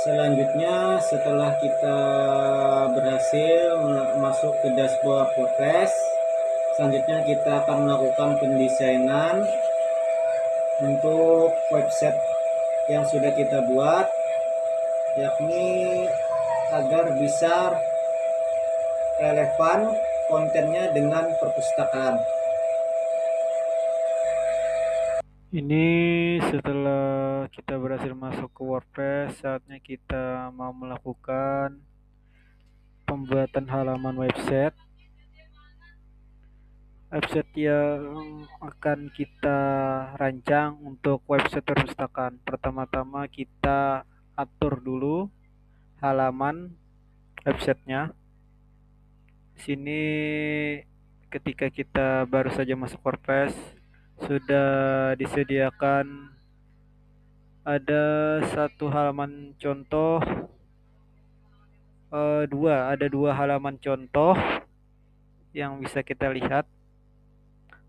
Selanjutnya setelah kita berhasil masuk ke dashboard WordPress, selanjutnya kita akan melakukan pendesainan untuk website yang sudah kita buat, yakni agar bisa relevan kontennya dengan perpustakaan. Ini setelah kita berhasil masuk ke WordPress, saatnya kita mau melakukan pembuatan halaman website. Website yang akan kita rancang untuk website perpustakaan. Pertama-tama kita atur dulu halaman websitenya. Di sini ketika kita baru saja masuk WordPress, sudah disediakan ada satu halaman contoh, ada dua halaman contoh yang bisa kita lihat,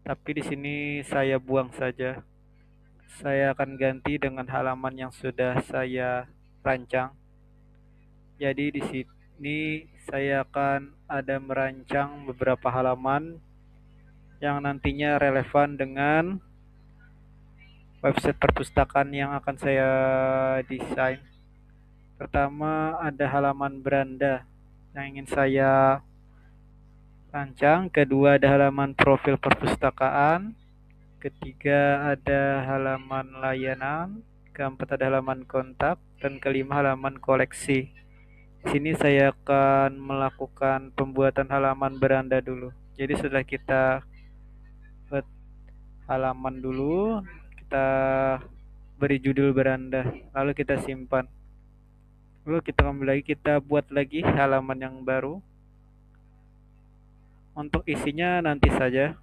tapi di sini saya buang saja. Saya akan ganti dengan halaman yang sudah saya rancang. Jadi di sini saya akan ada merancang beberapa halaman yang nantinya relevan dengan website perpustakaan yang akan saya desain. Pertama ada halaman beranda yang ingin saya rancang, kedua ada halaman profil perpustakaan, ketiga ada halaman layanan, keempat ada halaman kontak, dan kelima halaman koleksi. Di sini saya akan melakukan pembuatan halaman beranda dulu. Jadi setelah kita buat halaman dulu, kita beri judul beranda, lalu kita simpan. Lalu kita kembali lagi, kita buat lagi halaman yang baru. Untuk isinya nanti saja.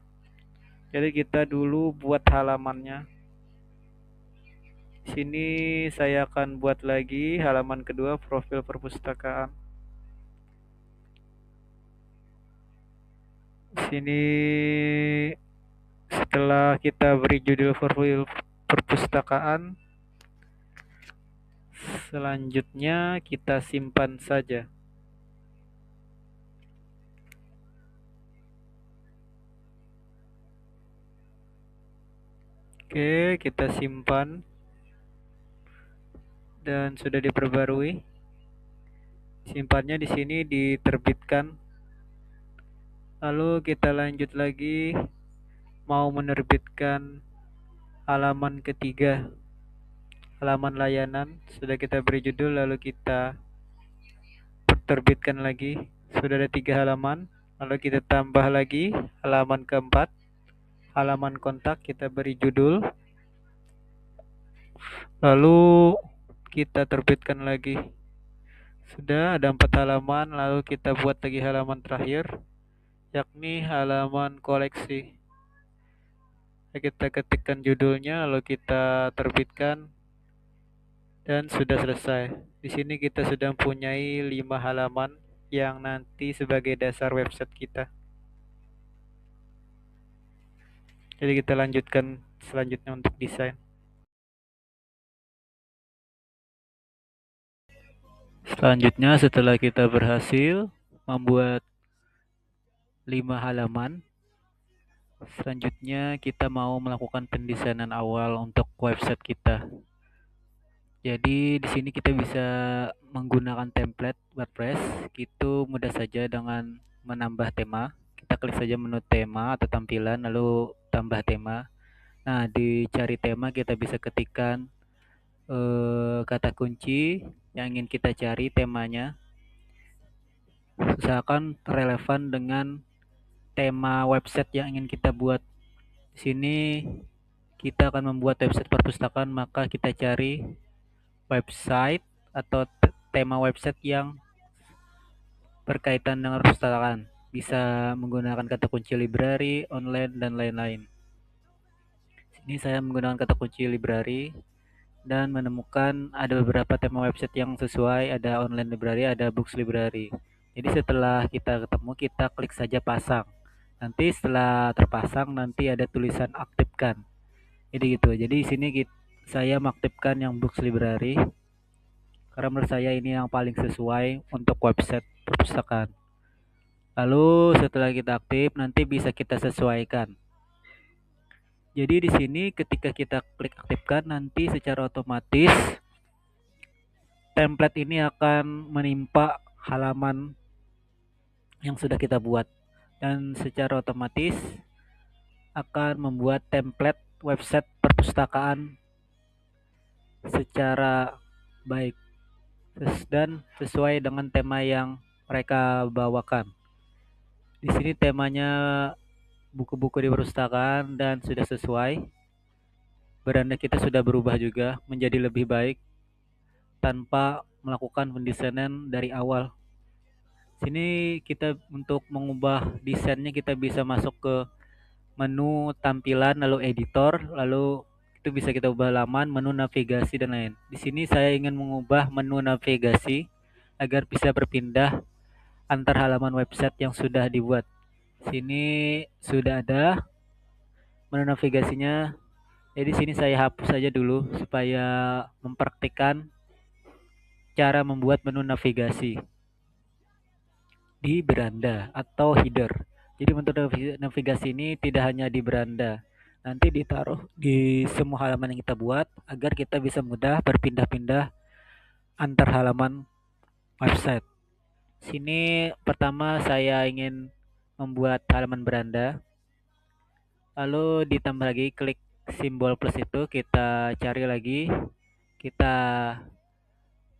Jadi kita dulu buat halamannya. Sini saya akan buat lagi halaman kedua, profil perpustakaan. Sini setelah kita beri judul profil perpustakaan, selanjutnya kita simpan saja. Oke, kita simpan dan sudah diperbarui. Simpannya di sini diterbitkan. Lalu kita lanjut lagi mau menerbitkan halaman ketiga, halaman layanan. Sudah kita beri judul, lalu kita terbitkan lagi. Sudah ada 3 halaman. Lalu kita tambah lagi halaman keempat, halaman kontak, kita beri judul. Lalu kita terbitkan lagi. Sudah ada 4 halaman. Lalu kita buat lagi halaman terakhir, yakni halaman koleksi. Kita ketikkan judulnya, lalu kita terbitkan, dan sudah selesai. Di sini kita sudah mempunyai 5 halaman yang nanti sebagai dasar website kita. Jadi kita lanjutkan selanjutnya untuk desain. Selanjutnya setelah kita berhasil membuat 5 halaman, selanjutnya kita mau melakukan pendesainan awal untuk website kita. Jadi di sini kita bisa menggunakan template WordPress. Itu mudah saja dengan menambah tema. Kita klik saja menu tema atau tampilan, lalu tambah tema. Nah, di cari tema kita bisa ketikkan kata kunci yang ingin kita cari temanya. Usahakan relevan dengan tema website yang ingin kita buat. Di sini kita akan membuat website perpustakaan, maka kita cari website atau tema website yang berkaitan dengan perpustakaan. Bisa menggunakan kata kunci library, online, dan lain-lain. Sini saya menggunakan kata kunci library dan menemukan ada beberapa tema website yang sesuai, ada online library, ada books library. Jadi setelah kita ketemu, kita klik saja pasang. Nanti setelah terpasang, nanti ada tulisan aktifkan. Jadi gitu. Jadi di sini saya mengaktifkan yang books library. karena menurut saya ini yang paling sesuai untuk website perpustakaan. Lalu setelah kita aktif nanti bisa kita sesuaikan. Jadi di sini ketika kita klik aktifkan nanti secara otomatis template ini akan menimpa halaman yang sudah kita buat dan secara otomatis akan membuat template website perpustakaan secara baik dan sesuai dengan tema yang mereka bawakan. Di sini temanya buku-buku di perpustakaan dan sudah sesuai. Beranda kita sudah berubah juga menjadi lebih baik tanpa melakukan pendesainan dari awal. Sini kita untuk mengubah desainnya kita bisa masuk ke menu tampilan lalu editor lalu itu bisa kita ubah halaman, menu navigasi dan lain. Di sini saya ingin mengubah menu navigasi agar bisa berpindah antar halaman website yang sudah dibuat. Sini sudah ada menu navigasinya. Jadi sini saya hapus saja dulu supaya mempraktikkan cara membuat menu navigasi di beranda atau header. Jadi untuk navigasi ini tidak hanya di beranda, nanti ditaruh di semua halaman yang kita buat agar kita bisa mudah berpindah-pindah antar halaman website. Sini pertama saya ingin membuat halaman beranda, lalu ditambah lagi klik simbol plus itu, kita cari lagi, kita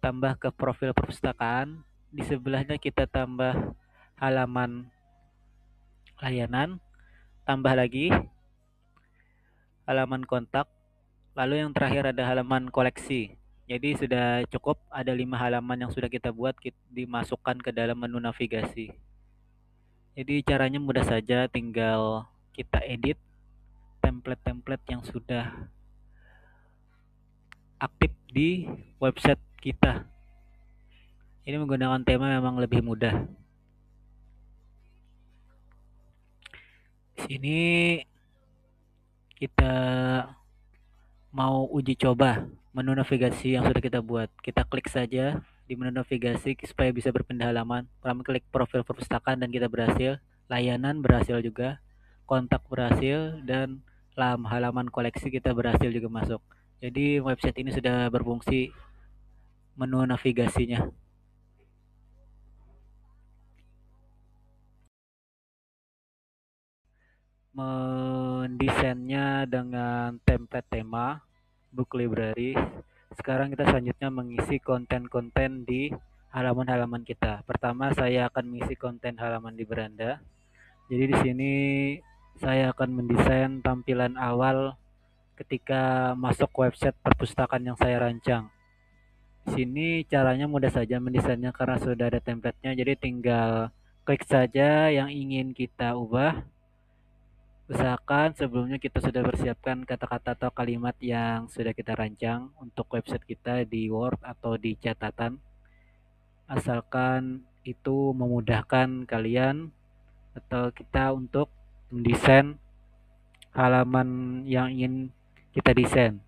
tambah ke profil perpustakaan, di sebelahnya kita tambah halaman layanan, tambah lagi halaman kontak, lalu yang terakhir ada halaman koleksi. Jadi sudah cukup ada 5 halaman yang sudah kita buat dimasukkan ke dalam menu navigasi. Jadi caranya mudah saja, tinggal kita edit template-template yang sudah aktif di website kita. Ini menggunakan tema memang lebih mudah. Di sini kita mau uji coba menu navigasi yang sudah kita buat. Kita klik saja di menu navigasi supaya bisa berpindah halaman. Pertama klik profil perpustakaan dan kita berhasil. Layanan berhasil juga. Kontak berhasil dan halaman koleksi kita berhasil juga masuk. Jadi website ini sudah berfungsi menu navigasinya. Mendesainnya dengan template tema book library. Sekarang kita selanjutnya mengisi konten-konten di halaman-halaman kita. Pertama saya akan mengisi konten halaman di beranda. Jadi di sini saya akan mendesain tampilan awal ketika masuk website perpustakaan yang saya rancang. Di sini caranya mudah saja mendesainnya karena sudah ada template-nya. Jadi tinggal klik saja yang ingin kita ubah. Usahakan sebelumnya kita sudah persiapkan kata-kata atau kalimat yang sudah kita rancang untuk website kita di Word atau di catatan. Asalkan itu memudahkan kalian atau kita untuk mendesain halaman yang ingin kita desain.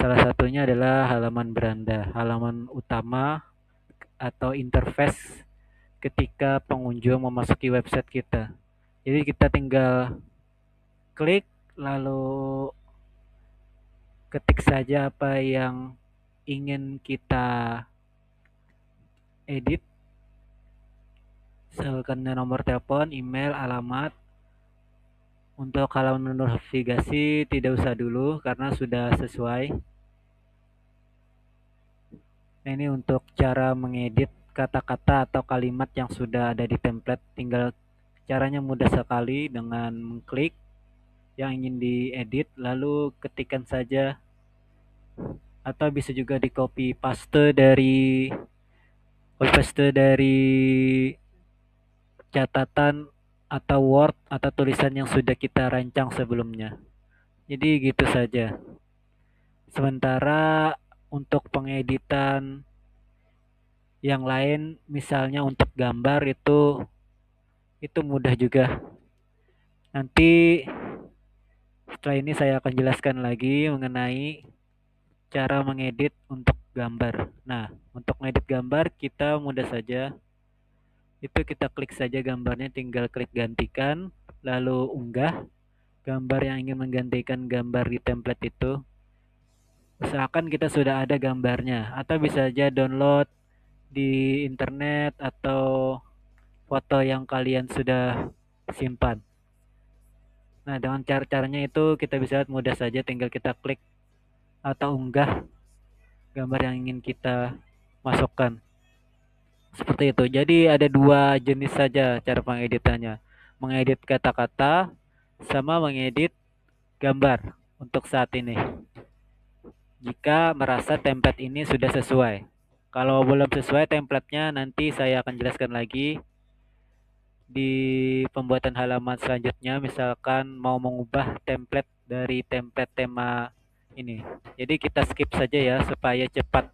Salah satunya adalah halaman beranda, halaman utama atau interface ketika pengunjung memasuki website kita. Jadi kita tinggal klik lalu ketik saja apa yang ingin kita edit, misalkan nomor telepon, email, alamat. Untuk halaman navigasi tidak usah dulu karena sudah sesuai. Nah, ini untuk cara mengedit kata-kata atau kalimat yang sudah ada di template. Tinggal caranya mudah sekali dengan mengklik yang ingin diedit lalu ketikkan saja, atau bisa juga di copy paste dari catatan atau Word atau tulisan yang sudah kita rancang sebelumnya. Jadi gitu saja. Sementara untuk pengeditan yang lain, misalnya untuk gambar itu mudah juga. Nanti setelah ini saya akan jelaskan lagi mengenai cara mengedit untuk gambar. Nah, untuk ngedit gambar kita mudah saja. Itu kita klik saja gambarnya, tinggal klik gantikan, lalu unggah gambar yang ingin menggantikan gambar di template itu. Usahakan kita sudah ada gambarnya, atau bisa saja download di internet atau foto yang kalian sudah simpan. Nah, dengan caranya itu kita bisa lihat mudah saja, tinggal kita klik atau unggah gambar yang ingin kita masukkan. Seperti itu. Jadi ada dua jenis saja cara pengeditannya. Mengedit kata-kata sama mengedit gambar untuk saat ini. Jika merasa template ini sudah sesuai. Kalau belum sesuai templatenya, nanti saya akan jelaskan lagi di pembuatan halaman selanjutnya. Misalkan mau mengubah template dari template tema ini. Jadi kita skip saja ya supaya cepat.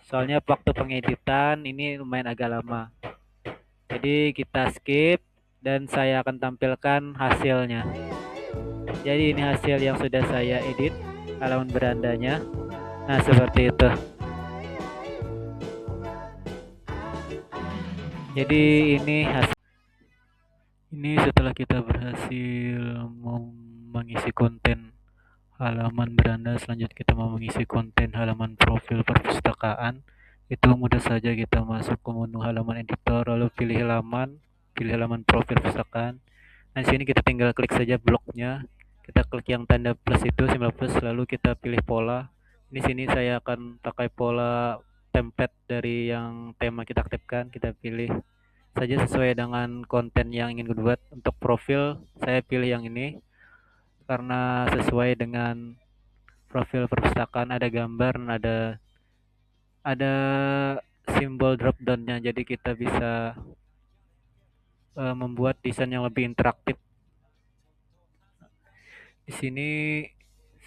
Soalnya waktu pengeditan ini lumayan agak lama. Jadi kita skip dan saya akan tampilkan hasilnya. Jadi ini hasil yang sudah saya edit halaman berandanya. Nah, seperti itu. Jadi ini setelah kita berhasil mengisi konten halaman beranda, selanjutnya kita mau mengisi konten halaman profil perpustakaan. Itu mudah saja, kita masuk ke menu halaman editor, lalu pilih halaman profil perpustakaan. Nah, di sini kita tinggal klik saja bloknya. Kita klik yang tanda plus itu, simbol plus, lalu kita pilih pola. Di sini saya akan pakai pola template dari yang tema kita aktifkan. Kita pilih saja sesuai dengan konten yang ingin dibuat. Untuk profil, saya pilih yang ini karena sesuai dengan profil perpustakaan, ada gambar, ada simbol drop down-nya, jadi kita bisa membuat desain yang lebih interaktif. Di sini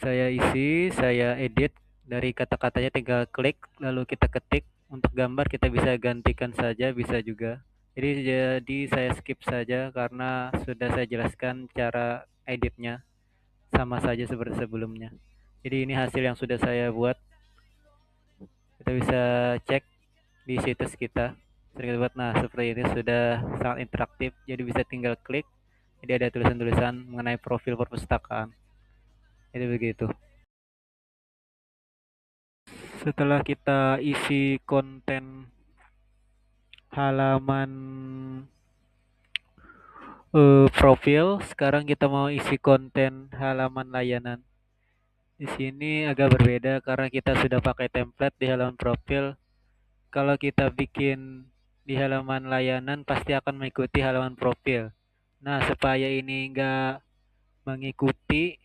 saya isi, saya edit, dari kata-katanya tinggal klik lalu kita ketik. Untuk gambar kita bisa gantikan saja, bisa juga. Jadi saya skip saja karena sudah saya jelaskan cara editnya, sama saja seperti sebelumnya. Jadi ini hasil yang sudah saya buat. Kita bisa cek di situs kita. Sering buat. Nah, seperti ini sudah sangat interaktif. Jadi bisa tinggal klik. Jadi ada tulisan-tulisan mengenai profil perpustakaan. Jadi begitu. Setelah kita isi konten halaman profil, sekarang kita mau isi konten halaman layanan. Di sini agak berbeda karena kita sudah pakai template di halaman profil. Kalau kita bikin di halaman layanan pasti akan mengikuti halaman profil. Nah, supaya ini enggak mengikuti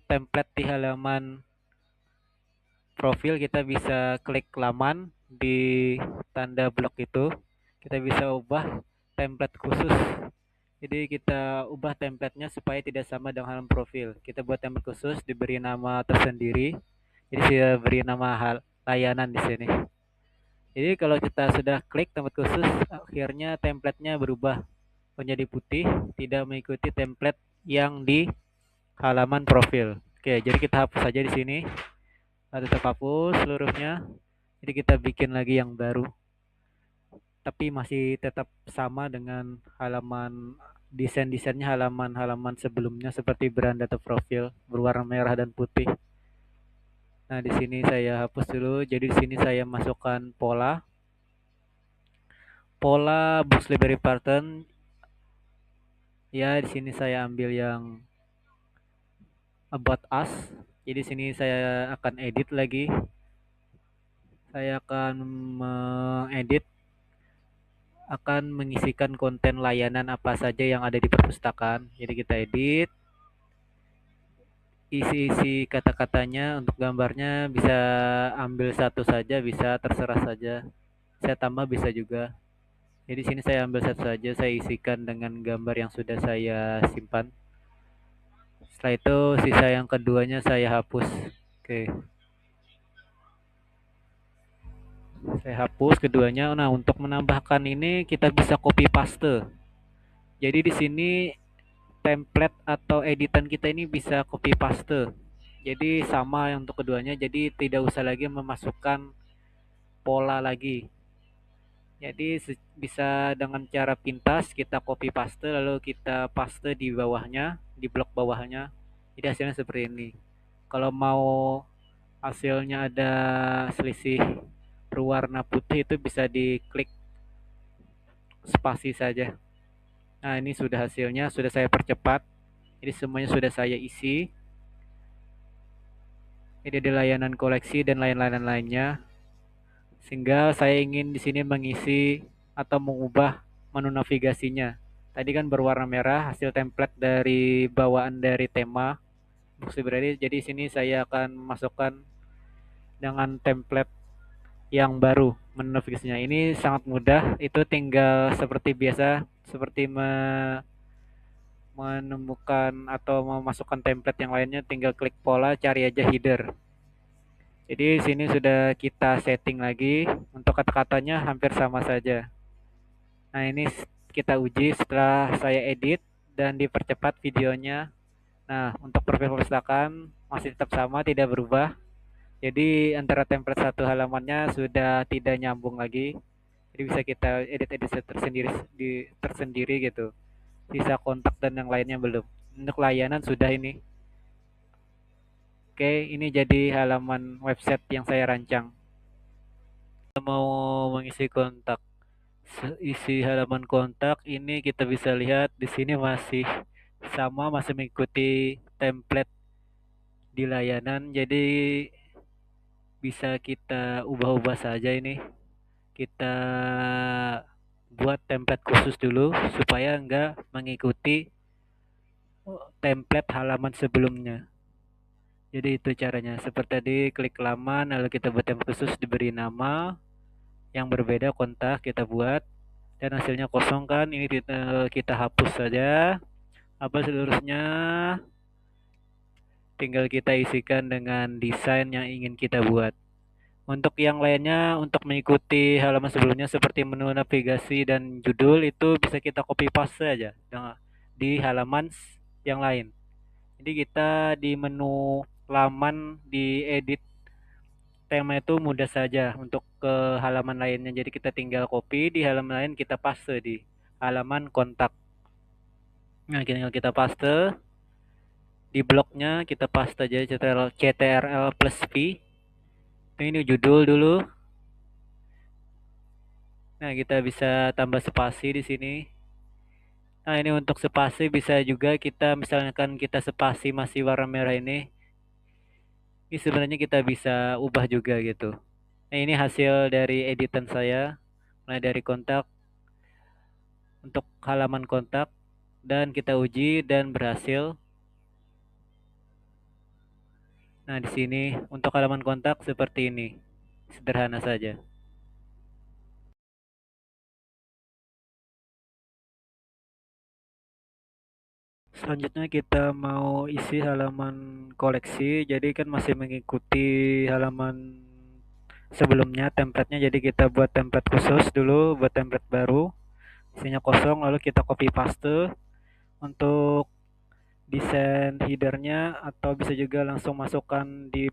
template di halaman profil, kita bisa klik laman di tanda blok itu. Kita bisa ubah template khusus. Jadi kita ubah templatenya supaya tidak sama dengan halaman profil. Kita buat template khusus, diberi nama tersendiri. Jadi saya beri nama layanan di sini. Jadi kalau kita sudah klik template khusus, akhirnya templatenya berubah menjadi putih, tidak mengikuti template yang di halaman profil. Oke, jadi kita hapus saja di sini. Lalu kita hapus seluruhnya. Jadi kita bikin lagi yang baru. Tapi masih tetap sama dengan halaman desainnya, halaman sebelumnya seperti beranda atau profil berwarna merah dan putih. Nah, di sini saya hapus dulu. Jadi di sini saya masukkan pola books library pattern. Ya, di sini saya ambil yang about us. Jadi di sini saya akan edit lagi. Saya akan mengedit, akan mengisikan konten layanan apa saja yang ada di perpustakaan. Jadi kita edit, isi kata-katanya. Untuk gambarnya bisa ambil satu saja, bisa terserah saja. Saya tambah bisa juga. Jadi sini saya ambil satu saja, saya isikan dengan gambar yang sudah saya simpan. Setelah itu sisa yang keduanya saya hapus. Oke. Saya hapus keduanya. Nah, untuk menambahkan ini kita bisa copy paste. Jadi di sini template atau editan kita ini bisa copy paste. Jadi sama untuk keduanya, jadi tidak usah lagi memasukkan pola lagi. Jadi bisa dengan cara pintas kita copy paste lalu kita paste di bawahnya, di blok bawahnya. Jadi hasilnya seperti ini. Kalau mau hasilnya ada selisih berwarna putih itu bisa diklik spasi saja. Nah, ini sudah hasilnya, sudah saya percepat. Jadi semuanya sudah saya isi. Ini ada layanan koleksi dan lain-lain lainnya. Sehingga saya ingin di sini mengisi atau mengubah menu navigasinya. Tadi kan berwarna merah hasil template dari bawaan dari tema Box Library. Jadi sini saya akan masukkan dengan template yang baru menu navigasinya. Ini sangat mudah, itu tinggal seperti biasa, seperti menemukan atau memasukkan template yang lainnya, tinggal klik pola, cari aja header. Jadi sini sudah kita setting lagi, untuk kata-katanya hampir sama saja. Nah ini kita uji setelah saya edit dan dipercepat videonya. Nah untuk profil perpustakaan masih tetap sama, tidak berubah. Jadi antara template satu halamannya sudah tidak nyambung lagi. Jadi bisa kita edit-edit tersendiri gitu. Sisa kontak dan yang lainnya belum. Untuk layanan sudah ini. Oke, ini jadi halaman website yang saya rancang. Kita mau mengisi kontak. Isi halaman kontak ini kita bisa lihat di sini masih sama, masih mengikuti template di layanan. Jadi bisa kita ubah-ubah saja ini. Kita buat template khusus dulu supaya enggak mengikuti template halaman sebelumnya. Jadi itu caranya. Seperti tadi klik laman lalu kita buat template khusus, diberi nama yang berbeda, kontak kita buat dan hasilnya kosong kan. Ini kita hapus saja. Apa seluruhnya tinggal kita isikan dengan desain yang ingin kita buat. Untuk yang lainnya, untuk mengikuti halaman sebelumnya seperti menu navigasi dan judul itu bisa kita copy paste saja di halaman yang lain. Jadi kita di menu laman di edit tema itu mudah saja untuk ke halaman lainnya. Jadi kita tinggal copy di halaman lain, kita paste di halaman kontak. Nah, tinggal kita paste di bloknya, kita paste aja CTRL plus V. Ini judul dulu. Nah, kita bisa tambah spasi di sini. Nah, ini untuk spasi bisa juga kita misalkan kita spasi masih warna merah ini sebenarnya kita bisa ubah juga gitu. Nah, ini hasil dari editan saya, mulai dari kontak untuk halaman kontak dan kita uji dan berhasil. Nah, di sini untuk halaman kontak seperti ini. Sederhana saja. Selanjutnya kita mau isi halaman koleksi, jadi kan masih mengikuti halaman sebelumnya templatenya, jadi kita buat template khusus dulu, buat template baru, isinya kosong, lalu kita copy paste untuk desain headernya, atau bisa juga langsung masukkan di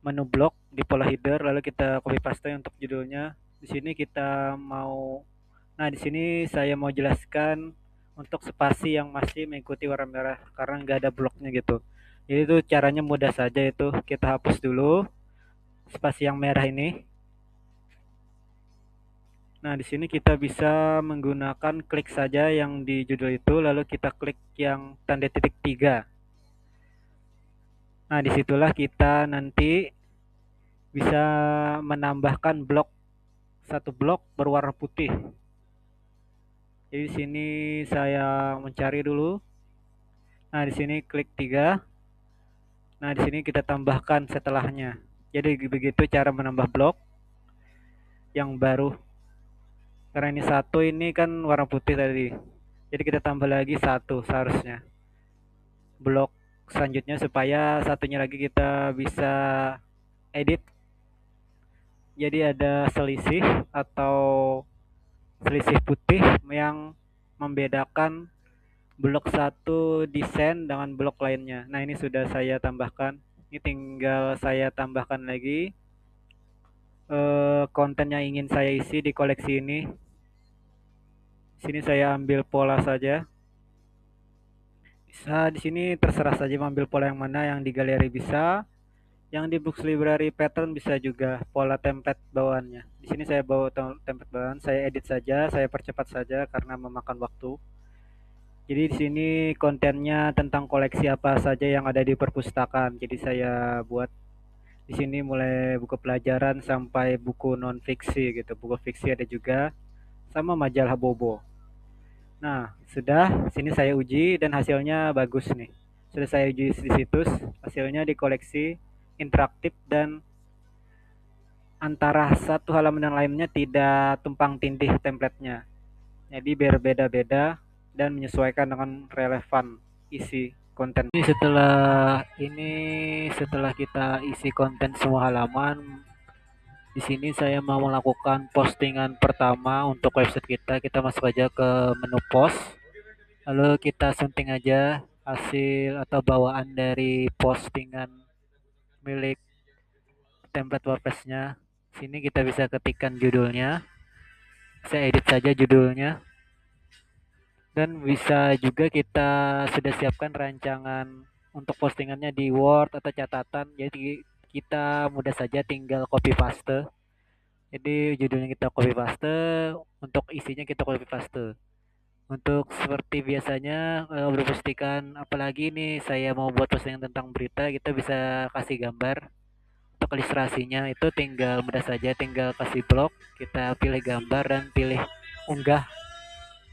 menu blok di pola header, lalu kita copy paste untuk judulnya. Di sini kita mau, nah di sini saya mau jelaskan untuk spasi yang masih mengikuti warna merah karena nggak ada bloknya gitu. Jadi itu caranya mudah saja, itu kita hapus dulu spasi yang merah ini. Nah, di sini kita bisa menggunakan klik saja yang di judul itu, lalu kita klik yang tanda titik 3. Nah, disitulah kita nanti bisa menambahkan blok, satu blok berwarna putih. Jadi di sini saya mencari dulu. Nah, di sini klik 3. Nah, di sini kita tambahkan setelahnya. Jadi begitu cara menambah blok yang baru. Karena ini satu, ini kan warna putih tadi. Jadi kita tambah lagi satu seharusnya. Blok selanjutnya supaya satunya lagi kita bisa edit. Jadi ada selisih atau selisih putih yang membedakan blok satu desain dengan blok lainnya. Nah, ini sudah saya tambahkan. Ini tinggal saya tambahkan lagi konten yang ingin saya isi di koleksi ini. Sini saya ambil pola saja. Bisa di sini terserah saja mengambil pola yang mana, yang di galeri bisa, yang di Books Library Pattern bisa juga, pola template bawaannya. Di sini saya bawa template bawaan, saya edit saja, saya percepat saja karena memakan waktu. Jadi di sini kontennya tentang koleksi apa saja yang ada di perpustakaan. Jadi saya buat di sini mulai buku pelajaran sampai buku non fiksi gitu. Buku fiksi ada juga sama majalah Bobo. Nah, sudah sini saya uji dan hasilnya bagus nih. Sudah saya uji di situs, hasilnya di koleksi interaktif dan antara satu halaman dan lainnya tidak tumpang tindih templatenya. Jadi berbeda-beda dan menyesuaikan dengan relevan isi konten. Ini setelah kita isi konten semua halaman, di sini saya mau melakukan postingan pertama untuk website kita. Kita masuk aja ke menu post. Lalu kita sunting aja hasil atau bawaan dari postingan milik template WordPress-nya. Sini kita bisa ketikkan judulnya. Saya edit saja judulnya. Dan bisa juga kita sudah siapkan rancangan untuk postingannya di Word atau catatan. Jadi kita mudah saja tinggal copy paste. Jadi judulnya kita copy paste, untuk isinya kita copy paste. Untuk seperti biasanya berpostingan, apalagi nih saya mau buat postingan tentang berita, kita bisa kasih gambar. Untuk ilustrasinya itu tinggal mudah saja, tinggal kasih blok, kita pilih gambar dan pilih unggah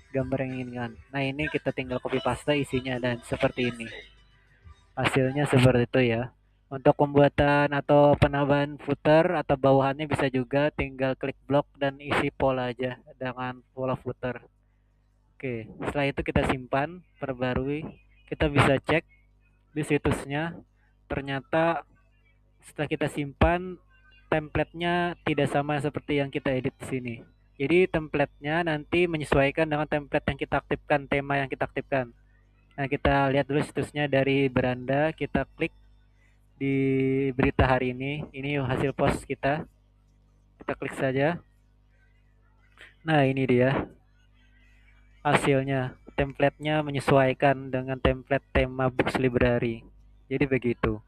gambar yang inginkan. Nah, ini kita tinggal copy paste isinya dan seperti ini. Hasilnya seperti itu ya. Untuk pembuatan atau penambahan footer atau bawahannya bisa juga tinggal klik blok dan isi pola aja dengan pola footer. Oke, setelah itu kita simpan, perbarui. Kita bisa cek di situsnya. Ternyata setelah kita simpan, template-nya tidak sama seperti yang kita edit di sini. Jadi template-nya nanti menyesuaikan dengan template yang kita aktifkan, tema yang kita aktifkan. Nah, kita lihat dulu situsnya dari beranda, kita klik di berita hari ini. Ini hasil post kita. Kita klik saja. Nah, ini dia hasilnya. Template-nya menyesuaikan dengan template tema Books Library. Jadi begitu.